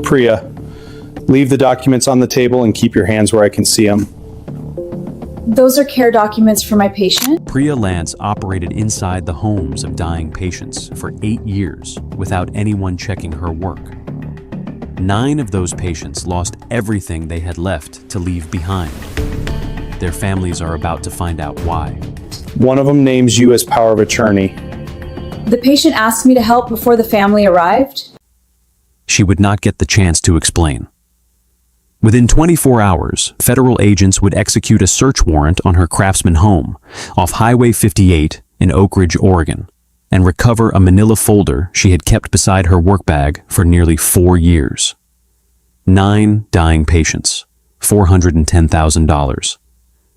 Priya. Leave the documents on the table and keep your hands where I can see them. Those are care documents for my patient. Priya Lance operated inside the homes of dying patients for 8 years without anyone checking her work. 9 of those patients lost everything they had left to leave behind. Their families are about to find out why. One of them names you as power of attorney. The patient asked me to help before the family arrived. She would not get the chance to explain. Within 24 hours, federal agents would execute a search warrant on her Craftsman home off Highway 58 in Oak Ridge, Oregon, and recover a manila folder she had kept beside her work bag for nearly 4 years. 9 dying patients, $410,000.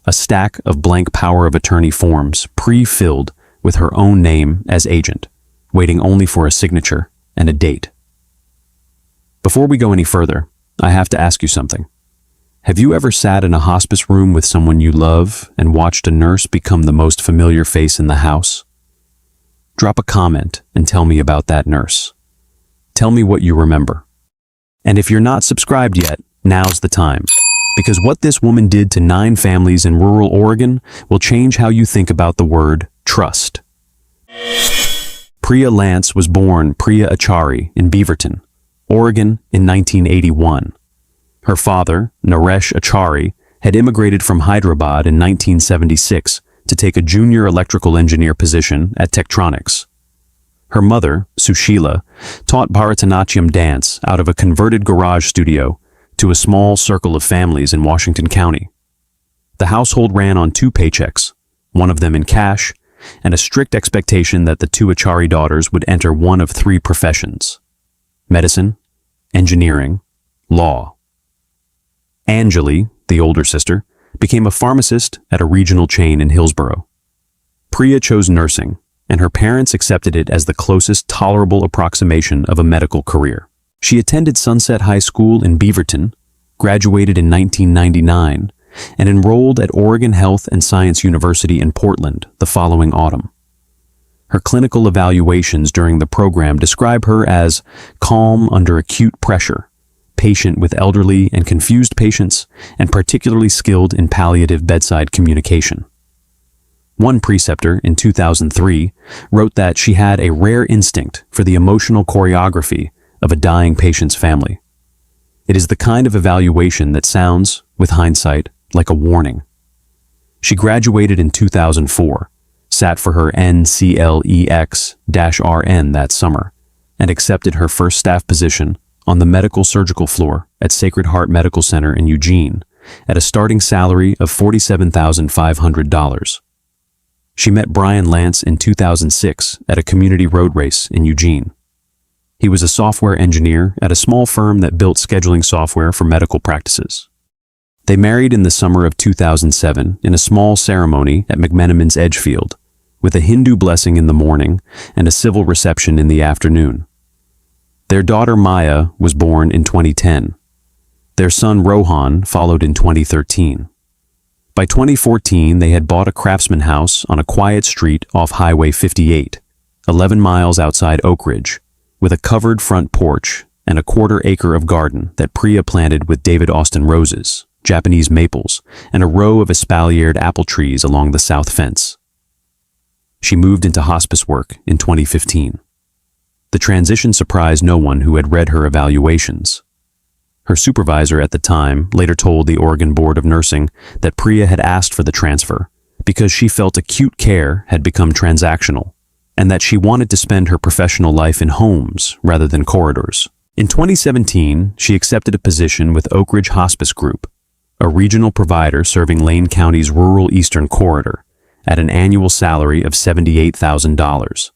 A stack of blank power of attorney forms pre-filled with her own name as agent, waiting only for a signature and a date. Before we go any further, I have to ask you something. Have you ever sat in a hospice room with someone you love and watched a nurse become the most familiar face in the house? Drop a comment and tell me about that nurse. Tell me what you remember. And if you're not subscribed yet, now's the time. Because what this woman did to 9 families in rural Oregon will change how you think about the word trust. Priya Lance was born Priya Achari in Beaverton, Oregon in 1981. Her father, Naresh Achari, had immigrated from Hyderabad in 1976 to take a junior electrical engineer position at Tektronix. Her mother, Sushila, taught Bharatanatyam dance out of a converted garage studio to a small circle of families in Washington County. The household ran on 2 paychecks, one of them in cash, and a strict expectation that the 2 Achari daughters would enter one of 3 professions: medicine, engineering, law. Anjali, the older sister, became a pharmacist at a regional chain in Hillsborough. Priya chose nursing, and her parents accepted it as the closest tolerable approximation of a medical career. She attended Sunset High School in Beaverton, graduated in 1999, and enrolled at Oregon Health and Science University in Portland the following autumn. Her clinical evaluations during the program describe her as calm under acute pressure, patient with elderly and confused patients, and particularly skilled in palliative bedside communication. One preceptor in 2003 wrote that she had a rare instinct for the emotional choreography of a dying patient's family. It is the kind of evaluation that sounds, with hindsight, like a warning. She graduated in 2004, sat for her NCLEX-RN that summer, and accepted her first staff position on the medical surgical floor at Sacred Heart Medical Center in Eugene at a starting salary of $47,500. She met Brian Lance in 2006 at a community road race in Eugene. He was a software engineer at a small firm that built scheduling software for medical practices. They married in the summer of 2007 in a small ceremony at McMenamin's Edgefield, with a Hindu blessing in the morning and a civil reception in the afternoon. Their daughter Maya was born in 2010. Their son Rohan followed in 2013. By 2014, they had bought a craftsman house on a quiet street off Highway 58, 11 miles outside Oak Ridge, with a covered front porch and a 1/4 acre of garden that Priya planted with David Austin roses, Japanese maples, and a row of espaliered apple trees along the south fence. She moved into hospice work in 2015. The transition surprised no one who had read her evaluations. Her supervisor at the time later told the Oregon Board of Nursing that Priya had asked for the transfer because she felt acute care had become transactional, and that she wanted to spend her professional life in homes rather than corridors. In 2017, she accepted a position with Oak Ridge Hospice Group, a regional provider serving Lane County's rural eastern corridor, at an annual salary of $78,000.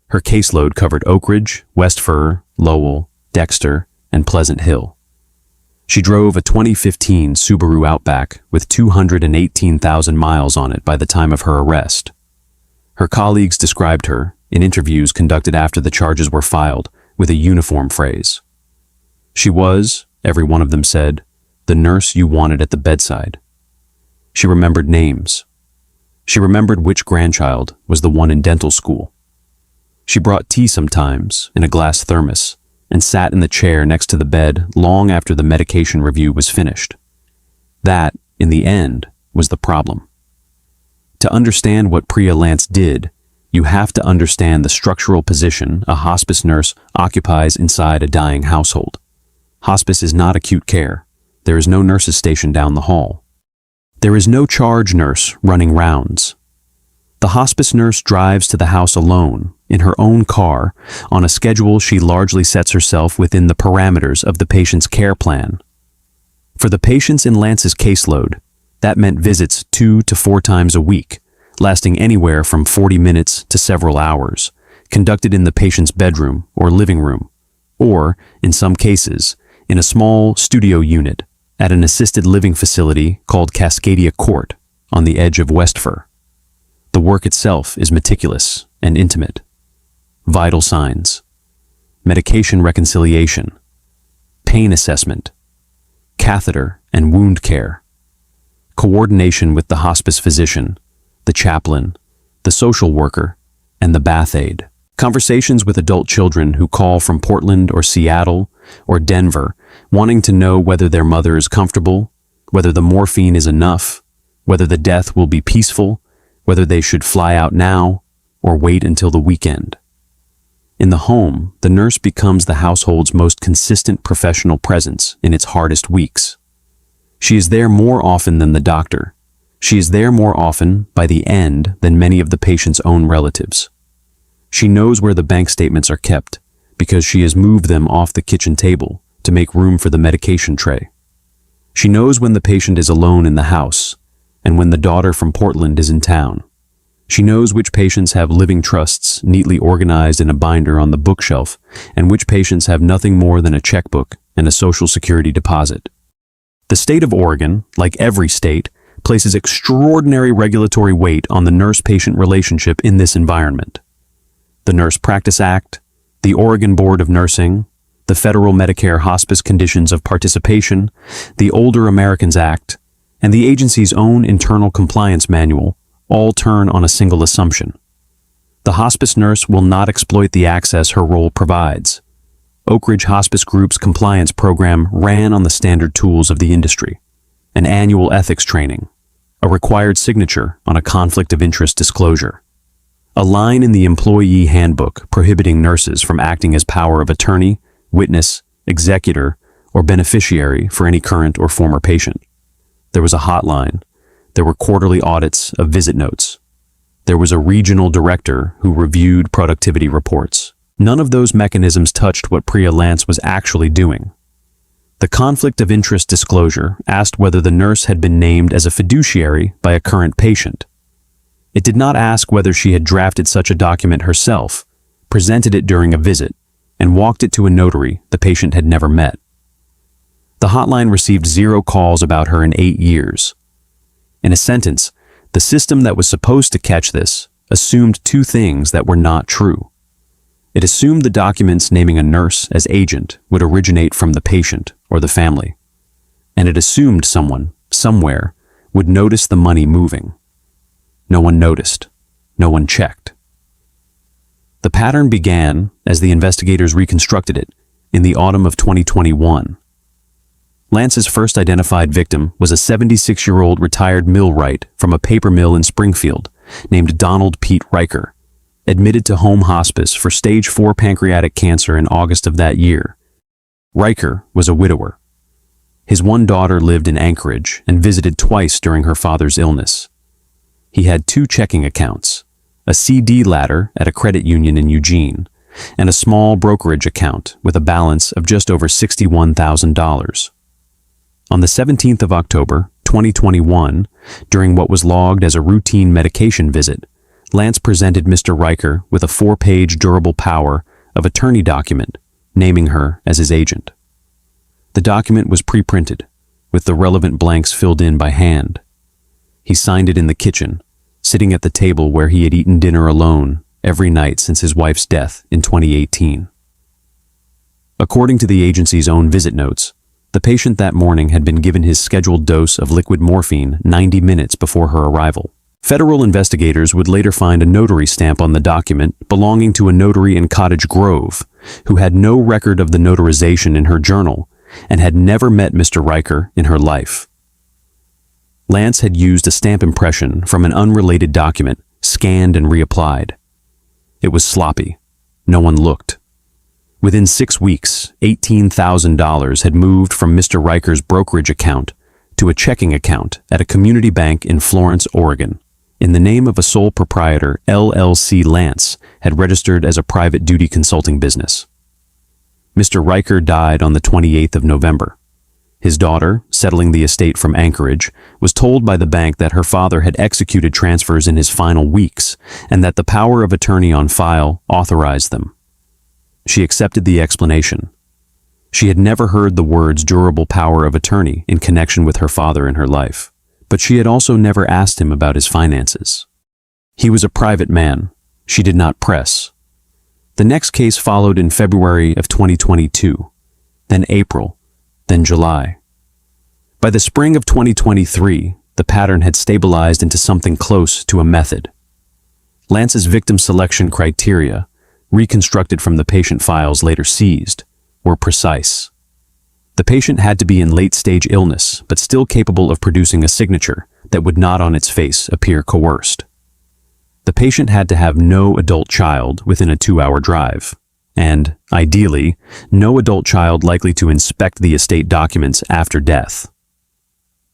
Her caseload covered Oak Ridge, West Fur, Lowell, Dexter, and Pleasant Hill. She drove a 2015 Subaru Outback with 218,000 miles on it by the time of her arrest. Her colleagues described her, in interviews conducted after the charges were filed, with a uniform phrase. She was, every one of them said, the nurse you wanted at the bedside. She remembered names. She remembered which grandchild was the one in dental school. She brought tea sometimes in a glass thermos and sat in the chair next to the bed long after the medication review was finished. That, in the end, was the problem. To understand what Priya Lance did, you have to understand the structural position a hospice nurse occupies inside a dying household. Hospice is not acute care. There is no nurses stationed down the hall. There is no charge nurse running rounds. The hospice nurse drives to the house alone, in her own car, on a schedule she largely sets herself within the parameters of the patient's care plan. For the patients in Lance's caseload, that meant visits 2 to 4 times a week, lasting anywhere from 40 minutes to several hours, conducted in the patient's bedroom or living room, or, in some cases, in a small studio unit at an assisted living facility called Cascadia Court on the edge of Westford. The work itself is meticulous and intimate. Vital signs, medication reconciliation, pain assessment, catheter and wound care, coordination with the hospice physician, the chaplain, the social worker, and the bath aide. Conversations with adult children who call from Portland or Seattle or Denver, wanting to know whether their mother is comfortable, whether the morphine is enough, whether the death will be peaceful, whether they should fly out now or wait until the weekend. In the home, the nurse becomes the household's most consistent professional presence in its hardest weeks. She is there more often than the doctor. She is there more often, by the end, than many of the patient's own relatives. She knows where the bank statements are kept because she has moved them off the kitchen table to make room for the medication tray. She knows when the patient is alone in the house and when the daughter from Portland is in town. She knows which patients have living trusts neatly organized in a binder on the bookshelf and which patients have nothing more than a checkbook and a Social Security deposit. The state of Oregon, like every state, places extraordinary regulatory weight on the nurse-patient relationship in this environment. The Nurse Practice Act, the Oregon Board of Nursing, the Federal Medicare Hospice Conditions of Participation, the Older Americans Act, and the agency's own internal compliance manual all turn on a single assumption. The hospice nurse will not exploit the access her role provides. Oak Ridge Hospice Group's compliance program ran on the standard tools of the industry: an annual ethics training, a required signature on a conflict of interest disclosure, a line in the employee handbook prohibiting nurses from acting as power of attorney, witness, executor, or beneficiary for any current or former patient. There was a hotline. There were quarterly audits of visit notes. There was a regional director who reviewed productivity reports. None of those mechanisms touched what Priya Lance was actually doing. The conflict of interest disclosure asked whether the nurse had been named as a fiduciary by a current patient. It did not ask whether she had drafted such a document herself, presented it during a visit, and walked it to a notary the patient had never met. The hotline received 0 calls about her in 8 years. In a sentence, the system that was supposed to catch this assumed 2 things that were not true. It assumed the documents naming a nurse as agent would originate from the patient or the family. And it assumed someone, somewhere, would notice the money moving. No one noticed. No one checked. The pattern began, as the investigators reconstructed it, in the autumn of 2021. Lance's first identified victim was a 76-year-old retired millwright from a paper mill in Springfield named Donald Pete Riker, admitted to home hospice for stage 4 pancreatic cancer in August of that year. Riker was a widower. His one daughter lived in Anchorage and visited twice during her father's illness. He had 2 checking accounts, a CD ladder at a credit union in Eugene, and a small brokerage account with a balance of just over $61,000. On the 17th of October, 2021, during what was logged as a routine medication visit, Lance presented Mr. Riker with a 4-page durable power of attorney document naming her as his agent. The document was pre-printed, with the relevant blanks filled in by hand. He signed it in the kitchen, sitting at the table where he had eaten dinner alone every night since his wife's death in 2018. According to the agency's own visit notes, the patient that morning had been given his scheduled dose of liquid morphine 90 minutes before her arrival. Federal investigators would later find a notary stamp on the document belonging to a notary in Cottage Grove, who had no record of the notarization in her journal and had never met Mr. Riker in her life. Lance had used a stamp impression from an unrelated document, scanned and reapplied. It was sloppy. No one looked. Within 6 weeks, $18,000 had moved from Mr. Riker's brokerage account to a checking account at a community bank in Florence, Oregon, in the name of a sole proprietor. LLC Lance had registered as a private duty consulting business. Mr. Riker died on the 28th of November. His daughter, settling the estate from Anchorage, was told by the bank that her father had executed transfers in his final weeks and that the power of attorney on file authorized them. She accepted the explanation. She had never heard the words durable power of attorney in connection with her father in her life, but she had also never asked him about his finances. He was a private man. She did not press. The next case followed in February of 2022, then April, then July. By the spring of 2023, the pattern had stabilized into something close to a method. Lance's victim selection criteria, reconstructed from the patient files later seized, were precise. The patient had to be in late-stage illness, but still capable of producing a signature that would not on its face appear coerced. The patient had to have no adult child within a 2-hour drive, and, ideally, no adult child likely to inspect the estate documents after death.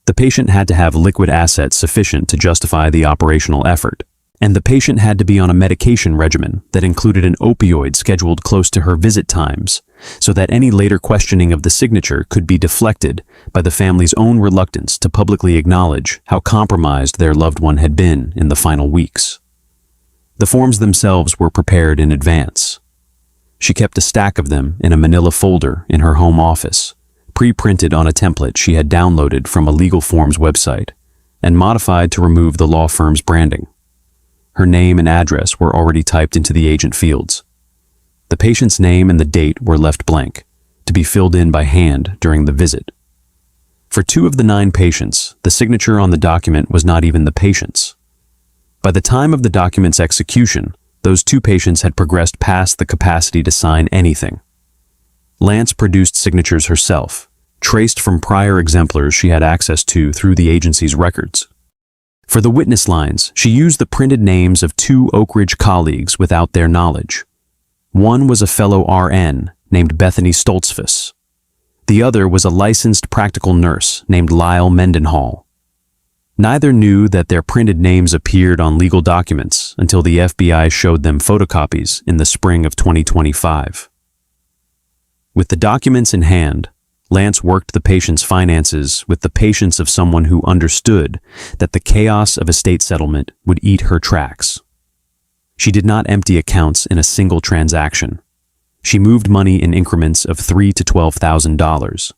The patient had to have liquid assets sufficient to justify the operational effort, and the patient had to be on a medication regimen that included an opioid scheduled close to her visit times, so that any later questioning of the signature could be deflected by the family's own reluctance to publicly acknowledge how compromised their loved one had been in the final weeks. The forms themselves were prepared in advance. She kept a stack of them in a manila folder in her home office, pre-printed on a template she had downloaded from a legal forms website, and modified to remove the law firm's branding. Her name and address were already typed into the agent fields. The patient's name and the date were left blank, to be filled in by hand during the visit. For 2 of the 9 patients, the signature on the document was not even the patient's. By the time of the document's execution, those 2 patients had progressed past the capacity to sign anything. Lance produced signatures herself, traced from prior exemplars she had access to through the agency's records. For the witness lines, she used the printed names of 2 Oak Ridge colleagues without their knowledge. One was a fellow RN named Bethany Stoltzfus. The other was a licensed practical nurse named Lyle Mendenhall. Neither knew that their printed names appeared on legal documents until the FBI showed them photocopies in the spring of 2025. With the documents in hand, Lance worked the patient's finances with the patience of someone who understood that the chaos of estate settlement would eat her tracks. She did not empty accounts in a single transaction. She moved money in increments of $3,000 to $12,000.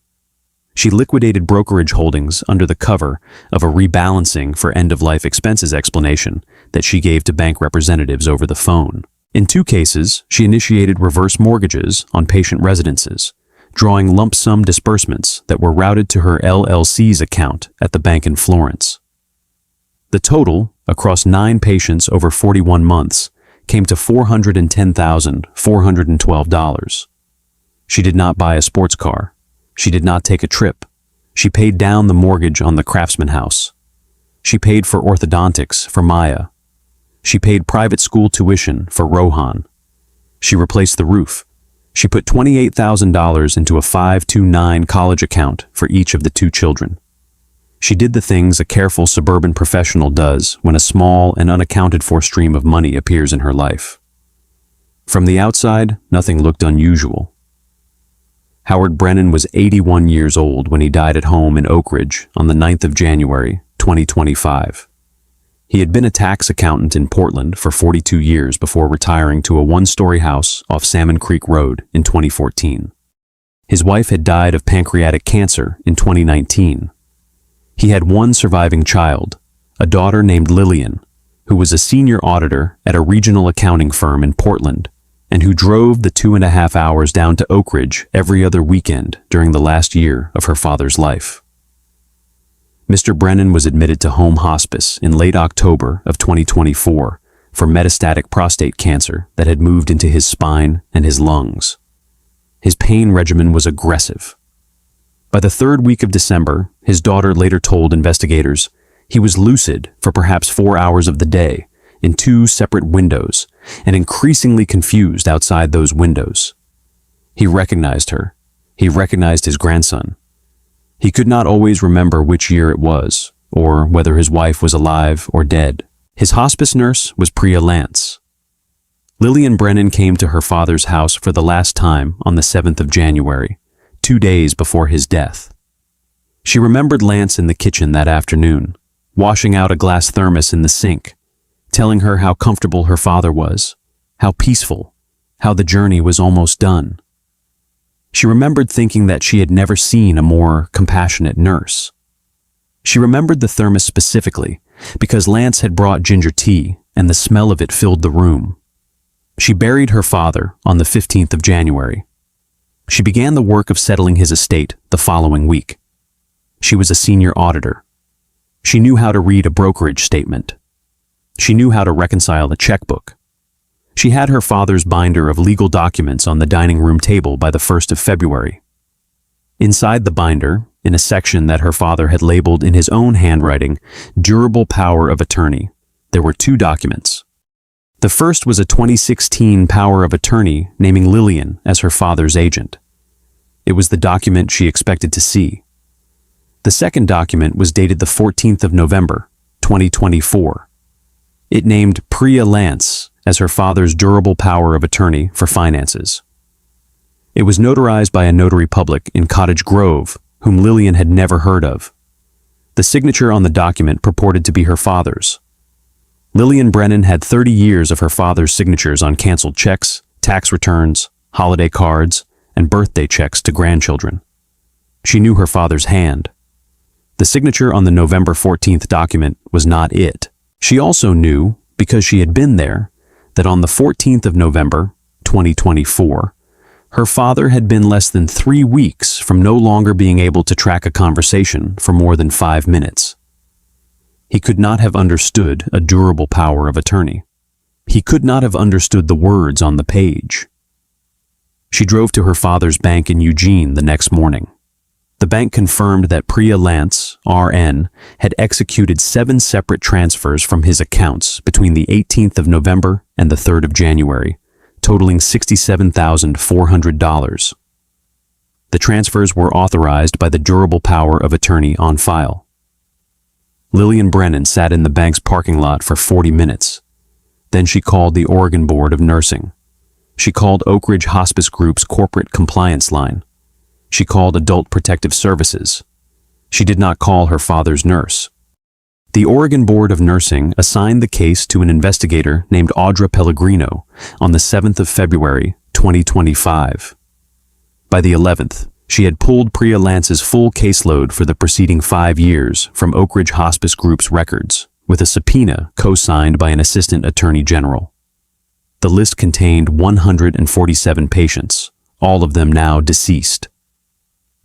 She liquidated brokerage holdings under the cover of a rebalancing for end-of-life expenses explanation that she gave to bank representatives over the phone. In 2 cases, she initiated reverse mortgages on patient residences, drawing lump sum disbursements that were routed to her LLC's account at the bank in Florence. The total, across 9 patients over 41 months, came to $410,412. She did not buy a sports car. She did not take a trip. She paid down the mortgage on the Craftsman house. She paid for orthodontics for Maya. She paid private school tuition for Rohan. She replaced the roof. She put $28,000 into a 529 college account for each of the 2 children. She did the things a careful suburban professional does when a small and unaccounted for stream of money appears in her life. From the outside, nothing looked unusual. Howard Brennan was 81 years old when he died at home in Oak Ridge on the 9th of January, 2025. He had been a tax accountant in Portland for 42 years before retiring to a 1-story house off Salmon Creek Road in 2014. His wife had died of pancreatic cancer in 2019. He had 1 surviving child, a daughter named Lillian, who was a senior auditor at a regional accounting firm in Portland, and who drove the 2.5 hours down to Oak Ridge every other weekend during the last year of her father's life. Mr. Brennan was admitted to home hospice in late October of 2024 for metastatic prostate cancer that had moved into his spine and his lungs. His pain regimen was aggressive. By the third week of December, his daughter later told investigators he was lucid for perhaps 4 hours of the day in 2 separate windows and increasingly confused outside those windows. He recognized her. He recognized his grandson. He could not always remember which year it was, or whether his wife was alive or dead. His hospice nurse was Priya Lance. Lillian Brennan came to her father's house for the last time on the 7th of January, 2 days before his death. She remembered Lance in the kitchen that afternoon, washing out a glass thermos in the sink, telling her how comfortable her father was, how peaceful, how the journey was almost done. She remembered thinking that she had never seen a more compassionate nurse. She remembered the thermos specifically because Lance had brought ginger tea and the smell of it filled the room. She buried her father on the 15th of January. She began the work of settling his estate the following week. She was a senior auditor. She knew how to read a brokerage statement. She knew how to reconcile a checkbook. She had her father's binder of legal documents on the dining room table by the 1st of February. Inside the binder, in a section that her father had labeled in his own handwriting, Durable Power of Attorney, there were 2 documents. The first was a 2016 power of attorney naming Lillian as her father's agent. It was the document she expected to see. The second document was dated the 14th of November, 2024. It named Priya Lance as her father's durable power of attorney for finances. It was notarized by a notary public in Cottage Grove, whom Lillian had never heard of. The signature on the document purported to be her father's. Lillian Brennan had 30 years of her father's signatures on canceled checks, tax returns, holiday cards, and birthday checks to grandchildren. She knew her father's hand. The signature on the November 14th document was not it. She also knew, because she had been there, that on the 14th of November, 2024, her father had been less than 3 weeks from no longer being able to track a conversation for more than 5 minutes. He could not have understood a durable power of attorney. He could not have understood the words on the page. She drove to her father's bank in Eugene the next morning. The bank confirmed that Priya Lance, RN, had executed 7 separate transfers from his accounts between the 18th of November and the 3rd of January, totaling $67,400. The transfers were authorized by the durable power of attorney on file. Lillian Brennan sat in the bank's parking lot for 40 minutes. Then she called the Oregon Board of Nursing. She called Oak Ridge Hospice Group's corporate compliance line. She called Adult Protective Services. She did not call her father's nurse. The Oregon Board of Nursing assigned the case to an investigator named Audra Pellegrino on the 7th of February, 2025. By the 11th, she had pulled Priya Lance's full caseload for the preceding 5 years from Oak Ridge Hospice Group's records, with a subpoena co-signed by an assistant attorney general. The list contained 147 patients, all of them now deceased.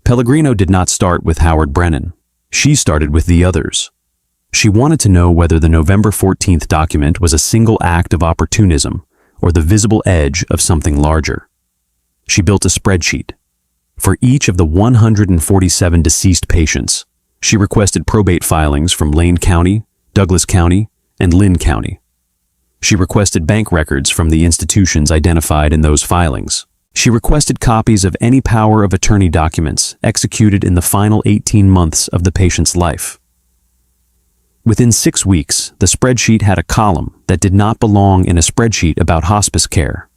Pellegrino did not start with Howard Brennan. She started with the others. She wanted to know whether the November 14th document was a single act of opportunism or the visible edge of something larger. She built a spreadsheet. For each of the 147 deceased patients, she requested probate filings from Lane County, Douglas County, and Lynn County. She requested bank records from the institutions identified in those filings. She requested copies of any power of attorney documents executed in the final 18 months of the patient's life. Within 6 weeks, the spreadsheet had a column that did not belong in a spreadsheet about hospice care.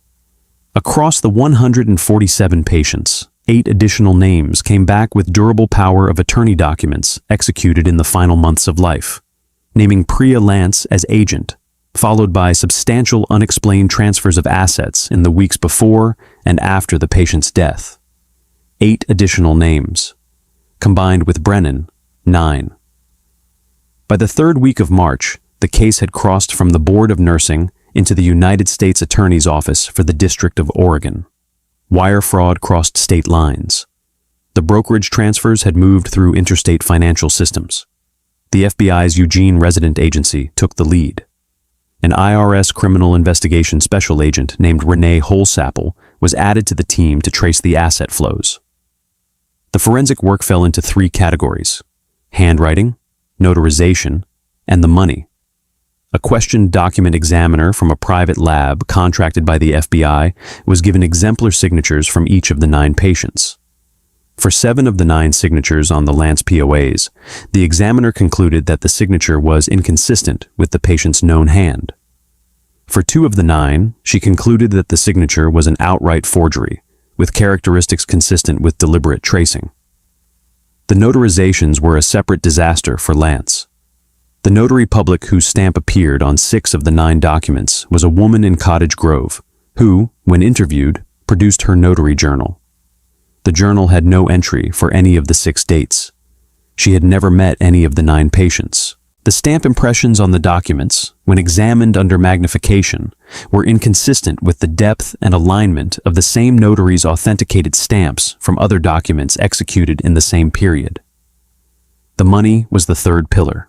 Across the 147 patients, 8 additional names came back with durable power of attorney documents executed in the final months of life, naming Priya Lance as agent, followed by substantial unexplained transfers of assets in the weeks before and after the patient's death. 8 additional names. Combined with Brennan, 9. By the 3rd week of March, the case had crossed from the Board of Nursing into the United States Attorney's Office for the District of Oregon. Wire fraud crossed state lines. The brokerage transfers had moved through interstate financial systems. The FBI's Eugene resident agency took the lead. An IRS criminal investigation special agent named Renee Holsapple was added to the team to trace the asset flows. The forensic work fell into three categories: handwriting, notarization, and the money. A questioned document examiner from a private lab contracted by the FBI was given exemplar signatures from each of the 9 patients. For 7 of the 9 signatures on the Lance POAs, the examiner concluded that the signature was inconsistent with the patient's known hand. For 2 of the 9, she concluded that the signature was an outright forgery, with characteristics consistent with deliberate tracing. The notarizations were a separate disaster for Lance. The notary public whose stamp appeared on 6 of the 9 documents was a woman in Cottage Grove, who, when interviewed, produced her notary journal. The journal had no entry for any of the 6 dates. She had never met any of the 9 patients. The stamp impressions on the documents, when examined under magnification, were inconsistent with the depth and alignment of the same notary's authenticated stamps from other documents executed in the same period. The money was the third pillar.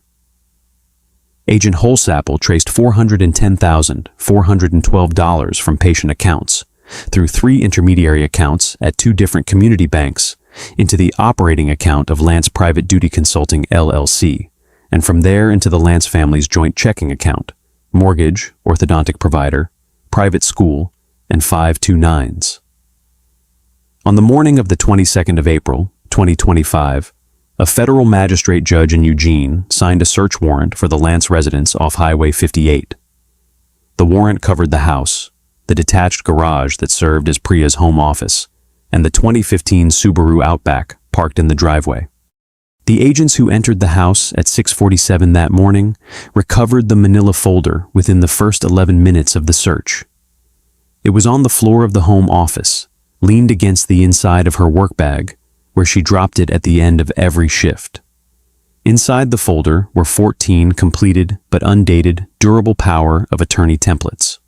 Agent Holsapple traced $410,412 from patient accounts through 3 intermediary accounts at 2 different community banks into the operating account of Lance Private Duty Consulting LLC, and from there into the Lance family's joint checking account, mortgage, orthodontic provider, private school, and 529s. On the morning of the 22nd of April, 2025, a federal magistrate judge in Eugene signed a search warrant for the Lance residence off Highway 58. The warrant covered the house, the detached garage that served as Priya's home office, and the 2015 Subaru Outback parked in the driveway. The agents who entered the house at 6:47 that morning recovered the manila folder within the first 11 minutes of the search. It was on the floor of the home office, leaned against the inside of her work bag, where she dropped it at the end of every shift. Inside the folder were 14 completed but undated durable power of attorney templates.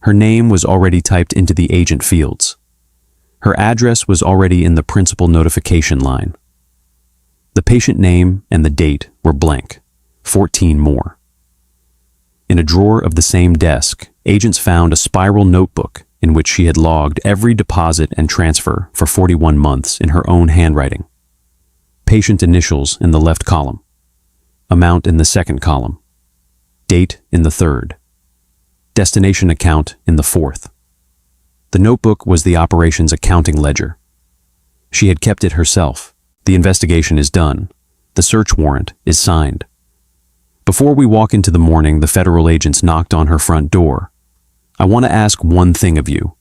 Her name was already typed into the agent fields. Her address was already in the principal notification line. The patient name and the date were blank, 14 more. In a drawer of the same desk, agents found a spiral notebook in which she had logged every deposit and transfer for 41 months in her own handwriting. Patient initials in the left column, amount in the second column, date in the third, destination account in the fourth. The notebook was the operations accounting ledger. She had kept it herself. The investigation is done. The search warrant is signed. Before we walk into the morning, the federal agents knocked on her front door. I want to ask one thing of you.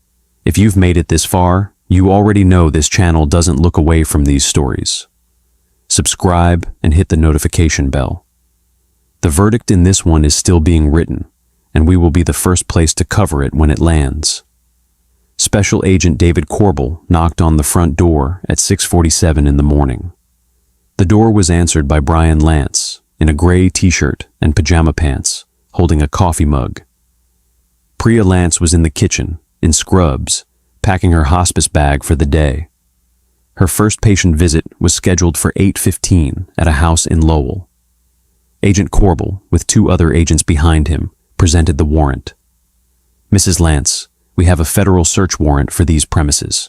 If you've made it this far, you already know this channel doesn't look away from these stories. Subscribe and hit the notification bell. The verdict in this one is still being written, and we will be the first place to cover it when it lands. Special Agent David Corbel knocked on the front door at 6:47 in the morning. The door was answered by Brian Lance in a gray t-shirt and pajama pants, holding a coffee mug. Priya Lance was in the kitchen, in scrubs, packing her hospice bag for the day. Her first patient visit was scheduled for 8:15 at a house in Lowell. Agent Corbel, with 2 other agents behind him, presented the warrant. Mrs. Lance, we have a federal search warrant for these premises.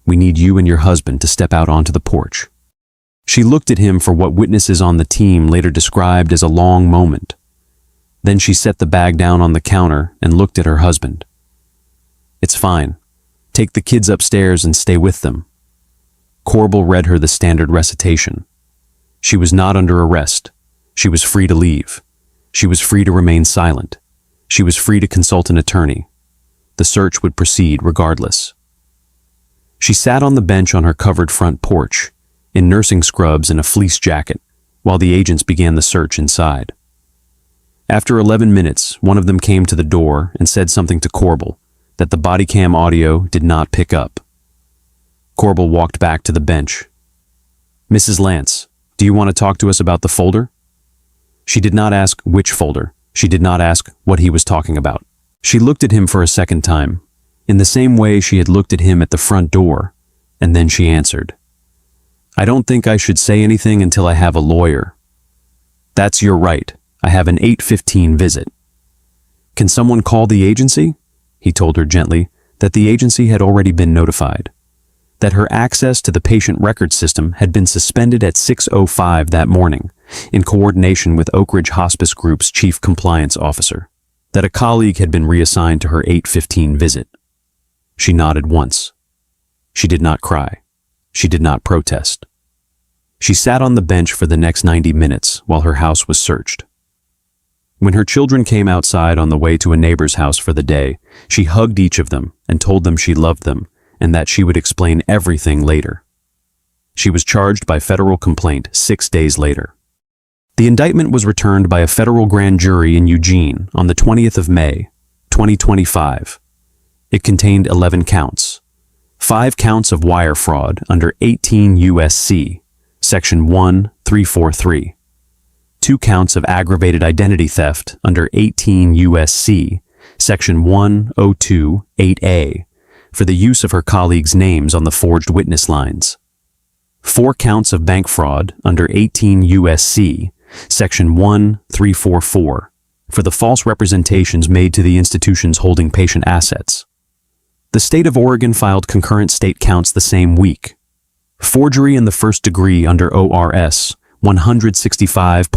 We need you and your husband to step out onto the porch. She looked at him for what witnesses on the team later described as a long moment. Then she set the bag down on the counter and looked at her husband. It's fine. Take the kids upstairs and stay with them. Corbel read her the standard recitation. She was not under arrest. She was free to leave. She was free to remain silent. She was free to consult an attorney. The search would proceed regardless. She sat on the bench on her covered front porch, in nursing scrubs and a fleece jacket, while the agents began the search inside. After 11 minutes, one of them came to the door and said something to Corbel that the body cam audio did not pick up. Corbel walked back to the bench. Mrs. Lance, do you want to talk to us about the folder? She did not ask which folder. She did not ask what he was talking about. She looked at him for a second time, in the same way she had looked at him at the front door, and then she answered, I don't think I should say anything until I have a lawyer. That's your right. I have an 8:15 visit. Can someone call the agency? He told her gently that the agency had already been notified, that her access to the patient record system had been suspended at 6:05 that morning in coordination with Oak Ridge Hospice Group's chief compliance officer, that a colleague had been reassigned to her 8:15 visit. She nodded once. She did not cry. She did not protest. She sat on the bench for the next 90 minutes while her house was searched. When her children came outside on the way to a neighbor's house for the day, she hugged each of them and told them she loved them and that she would explain everything later. She was charged by federal complaint 6 days later. The indictment was returned by a federal grand jury in Eugene on the 20th of May, 2025. It contained 11 counts. 5 counts of wire fraud under 18 U.S.C. Section 1343. 2 counts of aggravated identity theft under 18 U.S.C. Section 1028A for the use of her colleagues' names on the forged witness lines. 4 counts of bank fraud under 18 U.S.C. Section 1344 for the false representations made to the institutions holding patient assets. The state of Oregon filed concurrent state counts the same week. Forgery in the first degree under ORS 165.